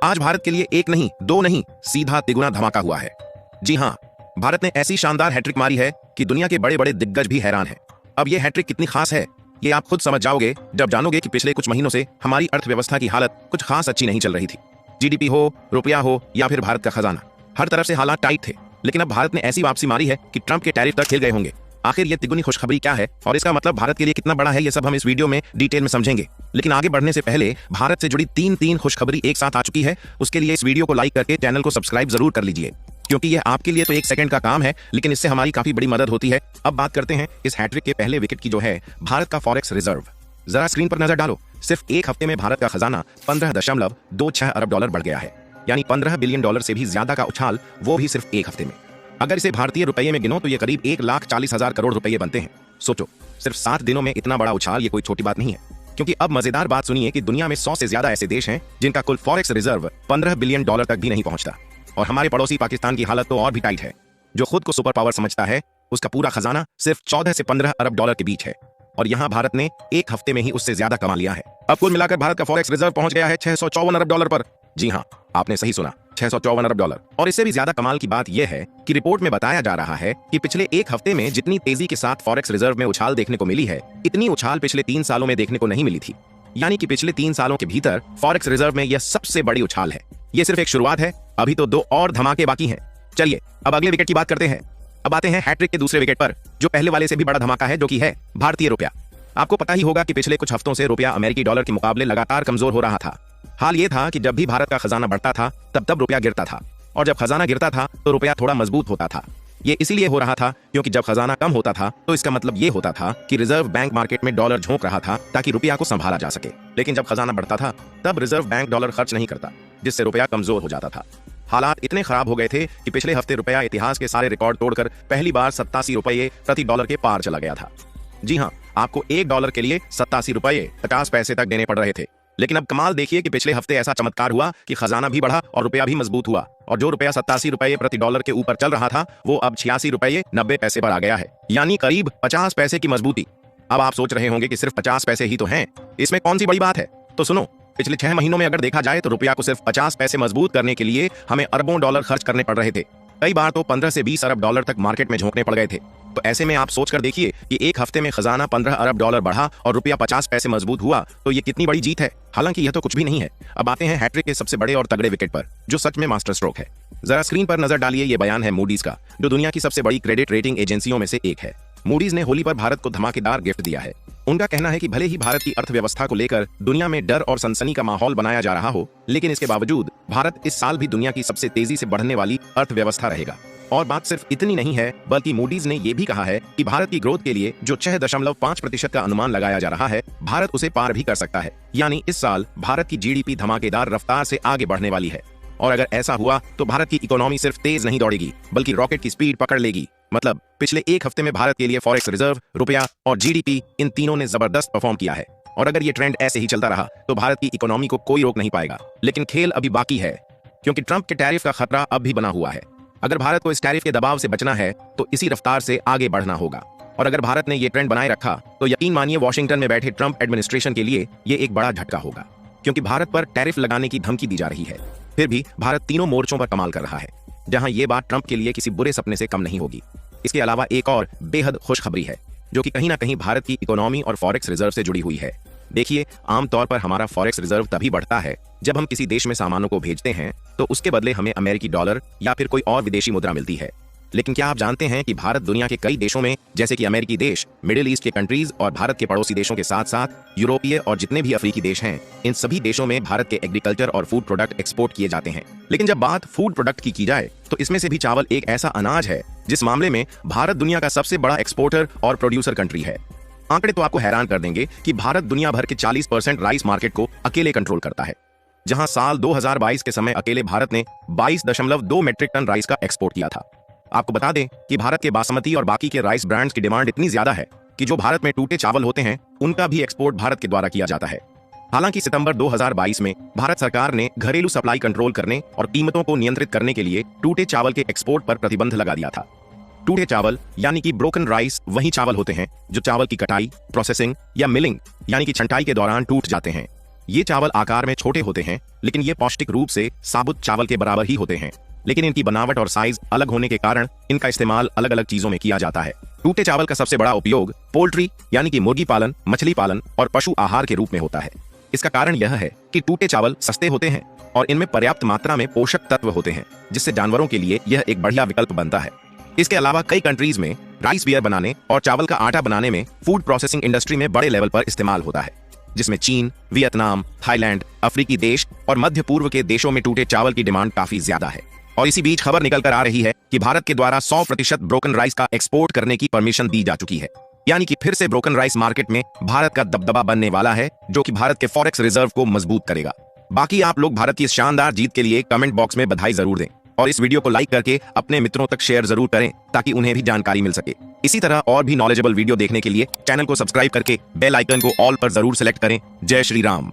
आज भारत के लिए एक नहीं, दो नहीं, सीधा तिगुना धमाका हुआ है। जी हाँ, भारत ने ऐसी शानदार हैट्रिक मारी है कि दुनिया के बड़े बड़े दिग्गज भी हैरान हैं। अब ये हैट्रिक कितनी खास है ये आप खुद समझ जाओगे जब जानोगे कि पिछले कुछ महीनों से हमारी अर्थव्यवस्था की हालत कुछ खास अच्छी नहीं चल रही थी। जीडीपी हो, रुपया हो या फिर भारत का खजाना, हर तरफ से हालात टाइट थे। लेकिन अब भारत ने ऐसी वापसी मारी है कि ट्रंप के टैरिफ तक हिल गए होंगे। आखिर ये तिगुनी खुशखबरी क्या है और इसका मतलब भारत के लिए कितना बड़ा है, ये सब हम इस वीडियो में डिटेल में समझेंगे। लेकिन आगे बढ़ने से पहले भारत से जुड़ी तीन खुशखबरी एक साथ आ चुकी है। उसके लिए इस वीडियो को लाइक करके चैनल को सब्सक्राइब जरूर कर लीजिए, क्योंकि ये आपके लिए तो 1 सेकंड का काम है, लेकिन इससे हमारी काफी बड़ी मदद होती है। अब बात करते हैं इस हैट्रिक के पहले विकेट की, जो है भारत का फॉरेक्स रिजर्व। जरा स्क्रीन पर नजर डालो। सिर्फ एक हफ्ते में भारत का खजाना 15.26 अरब डॉलर बढ़ गया है, यानी 15 बिलियन डॉलर से भी ज्यादा का उछाल, वो भी सिर्फ एक हफ्ते में। अगर इसे भारतीय रुपये में गिनो तो ये करीब 1,40,000 करोड़ रुपए बनते हैं। सोचो, सिर्फ 7 दिनों में इतना बड़ा उछाल, ये कोई छोटी बात नहीं है। क्योंकि अब मजेदार बात सुनिए कि दुनिया में 100 से ज्यादा ऐसे देश हैं जिनका कुल फॉरेक्स रिजर्व 15 बिलियन डॉलर तक भी नहीं पहुंचता। और हमारे पड़ोसी पाकिस्तान की हालत तो और भी टाइट है। जो खुद को सुपर पावर समझता है, उसका पूरा खजाना सिर्फ 14 से 15 अरब डॉलर के बीच है, और यहाँ भारत ने एक हफ्ते में ही उससे ज्यादा कमा लिया है। अब कुल मिलाकर भारत का फॉरेक्स रिजर्व पहुंच गया है 654 अरब डॉलर पर। जी हाँ, आपने सही सुना, 654 अरब डॉलर। और इससे भी ज्यादा कमाल की बात यह है कि रिपोर्ट में बताया जा रहा है कि पिछले एक हफ्ते में जितनी तेजी के साथ फॉरेक्स रिजर्व में उछाल देखने को मिली है, इतनी उछाल पिछले 3 सालों में देखने को नहीं मिली थी। यानी कि पिछले 3 सालों के भीतर फॉरेक्स रिजर्व में यह सबसे बड़ी उछाल है। ये सिर्फ एक शुरुआत है, अभी तो 2 और धमाके बाकी हैं। चलिए अब अगले विकेट की बात करते हैं। अब आते हैं हैट्रिक के दूसरे विकेट पर, जो पहले वाले से भी बड़ा धमाका है, जो कि है भारतीय रुपया। आपको पता ही होगा कि पिछले कुछ हफ्तों से रुपया अमेरिकी डॉलर के मुकाबले लगातार कमजोर हो रहा था। हाल ये था कि जब भी भारत का खजाना बढ़ता था तब रुपया गिरता था, और जब खजाना गिरता था तो रुपया थोड़ा मजबूत होता था। ये इसीलिए हो रहा था क्योंकि जब खजाना कम होता था तो इसका मतलब ये होता था कि रिजर्व बैंक मार्केट में डॉलर झोंक रहा था ताकि रुपया को संभाला जा सके। लेकिन जब खजाना बढ़ता था तब रिजर्व बैंक डॉलर खर्च नहीं करता, जिससे रुपया कमजोर हो जाता था। हालात इतने खराब हो गए थे कि पिछले हफ्ते रुपया इतिहास के सारे रिकॉर्ड तोड़कर पहली बार 87 रुपये प्रति डॉलर के पार चला गया था। जी हाँ, आपको $1 के लिए 87 रुपये 50 पैसे तक देने पड़ रहे थे। लेकिन अब कमाल देखिए कि पिछले हफ्ते ऐसा चमत्कार हुआ कि खजाना भी बढ़ा और रुपया भी मजबूत हुआ, और जो रुपया 87 रुपये प्रति डॉलर के ऊपर चल रहा था वो अब 86 रुपये 90 पैसे पर आ गया है, यानी करीब 50 पैसे की मजबूती। अब आप सोच रहे होंगे कि सिर्फ 50 पैसे ही तो हैं, इसमें कौन सी बड़ी बात है। तो सुनो, पिछले 6 महीनों में अगर देखा जाए तो रुपया को सिर्फ 50 पैसे मजबूत करने के लिए हमें अरबों डॉलर खर्च करने पड़ रहे थे। कई बार तो 15 से 20 अरब डॉलर तक मार्केट में झोंकने पड़ गए थे। तो ऐसे में आप सोचकर देखिए कि एक हफ्ते में खजाना 15 अरब डॉलर बढ़ा और रुपया 50 पैसे मजबूत हुआ, तो ये कितनी बड़ी जीत है। हालांकि यह तो कुछ भी नहीं है। अब आते हैं हैट्रिक के सबसे बड़े और तगड़े विकेट पर, जो सच में मास्टर स्ट्रोक है। जरा स्क्रीन पर नजर डालिए, ये बयान है मूडीज का, जो दुनिया की सबसे बड़ी क्रेडिट रेटिंग एजेंसियों में से एक है। मूडीज ने होली पर भारत को धमाकेदार गिफ्ट दिया है। उनका कहना है कि भले ही भारत की अर्थव्यवस्था को लेकर दुनिया में डर और सनसनी का माहौल बनाया जा रहा हो, लेकिन इसके बावजूद भारत इस साल भी दुनिया की सबसे तेजी से बढ़ने वाली अर्थव्यवस्था रहेगा। और बात सिर्फ इतनी नहीं है, बल्कि मूडीज ने यह भी कहा है कि भारत की ग्रोथ के लिए जो 6.5% का अनुमान लगाया जा रहा है, भारत उसे पार भी कर सकता है। यानी इस साल भारत की जीडीपी धमाकेदार रफ्तार से आगे बढ़ने वाली है। और अगर ऐसा हुआ तो भारत की इकोनॉमी सिर्फ तेज नहीं दौड़ेगी, बल्कि रॉकेट की स्पीड पकड़ लेगी। मतलब पिछले एक हफ्ते में भारत के लिए फॉरेक्स रिजर्व, रुपया और जीडीपी, इन तीनों ने जबरदस्त परफॉर्म किया है। और अगर ये ट्रेंड ऐसे ही चलता रहा तो भारत की इकोनॉमी को कोई रोक नहीं पाएगा। लेकिन खेल अभी बाकी है, क्योंकि ट्रंप के टैरिफ का खतरा अब भी बना हुआ है। अगर भारत को इस टैरिफ के दबाव से बचना है तो इसी रफ्तार से आगे बढ़ना होगा। और अगर भारत ने ये ट्रेंड बनाए रखा तो यकीन मानिए वॉशिंगटन में बैठे ट्रंप एडमिनिस्ट्रेशन के लिए ये एक बड़ा झटका होगा, क्योंकि भारत पर टैरिफ लगाने की धमकी दी जा रही है। फिर भी भारत तीनों मोर्चों पर कमाल कर रहा है, जहां ये बात ट्रंप के लिए किसी बुरे सपने से कम नहीं होगी। इसके अलावा एक और बेहद खुशखबरी है, जो कि कहीं ना कहीं भारत की इकोनॉमी और फॉरेक्स रिजर्व से जुड़ी हुई है। देखिए, आमतौर पर हमारा फॉरेक्स रिजर्व तभी बढ़ता है जब हम किसी देश में सामानों को भेजते हैं तो उसके बदले हमें अमेरिकी डॉलर या फिर कोई और विदेशी मुद्रा मिलती है। लेकिन क्या आप जानते हैं कि भारत दुनिया के कई देशों में, जैसे कि अमेरिकी देश, मिडिल ईस्ट के कंट्रीज और भारत के पड़ोसी देशों के साथ साथ यूरोपीय और जितने भी अफ्रीकी देश हैं, इन सभी देशों में भारत के एग्रीकल्चर और फूड प्रोडक्ट एक्सपोर्ट किए जाते हैं। लेकिन जब बात फूड प्रोडक्ट की जाए तो इसमें से भी चावल एक ऐसा अनाज है जिस मामले में भारत दुनिया का सबसे बड़ा एक्सपोर्टर और प्रोड्यूसर कंट्री है। आंकड़े तो आपको हैरान कर देंगे कि भारत दुनिया भर के 40% राइस मार्केट को अकेले कंट्रोल करता है, जहां साल 2022 के समय अकेले भारत ने 22.2 मीट्रिक टन राइस का एक्सपोर्ट किया था। आपको बता दें कि भारत के बासमती और बाकी के राइस ब्रांड्स की डिमांड इतनी ज्यादा है कि जो भारत में टूटे चावल होते हैं उनका भी एक्सपोर्ट भारत के द्वारा किया जाता है। हालांकि सितंबर 2022 में भारत सरकार ने घरेलू सप्लाई कंट्रोल करने और कीमतों को नियंत्रित करने के लिए टूटे चावल के एक्सपोर्ट पर प्रतिबंध लगा दिया था। टूटे चावल यानी कि ब्रोकन राइस वही चावल होते हैं जो चावल की कटाई, प्रोसेसिंग या मिलिंग यानी कि छंटाई के दौरान टूट जाते हैं। ये चावल आकार में छोटे होते हैं, लेकिन ये पौष्टिक रूप से साबुत चावल के बराबर ही होते हैं, लेकिन इनकी बनावट और साइज अलग होने के कारण इनका इस्तेमाल अलग अलग चीजों में किया जाता है। टूटे चावल का सबसे बड़ा उपयोग पोल्ट्री यानी कि मुर्गी पालन, मछली पालन और पशु आहार के रूप में होता है। इसका कारण यह है कि टूटे चावल सस्ते होते हैं और इनमें पर्याप्त मात्रा में पोषक तत्व होते हैं, जिससे जानवरों के लिए यह एक बढ़िया विकल्प बनता है। इसके अलावा कई कंट्रीज में राइस बियर बनाने और चावल का आटा बनाने में फूड प्रोसेसिंग इंडस्ट्री में बड़े लेवल पर इस्तेमाल होता है, जिसमें चीन, वियतनाम, थाईलैंड, अफ्रीकी देश और मध्य पूर्व के देशों में टूटे चावल की डिमांड काफी ज्यादा है। और इसी बीच खबर निकल कर आ रही है कि भारत के द्वारा 100% ब्रोकन राइस का एक्सपोर्ट करने की परमिशन दी जा चुकी है, यानी कि फिर से ब्रोकन राइस मार्केट में भारत का दबदबा बनने वाला है, जो कि भारत के फॉरेक्स रिजर्व को मजबूत करेगा। बाकी आप लोग भारत की इस शानदार जीत के लिए कमेंट बॉक्स में बधाई जरूर दें और इस वीडियो को लाइक करके अपने मित्रों तक शेयर जरूर करें, ताकि उन्हें भी जानकारी मिल सके। इसी तरह और भी नॉलेजेबल वीडियो देखने के लिए चैनल को सब्सक्राइब करके बेल आइकन को ऑल पर जरूर सेलेक्ट करें। जय श्री राम।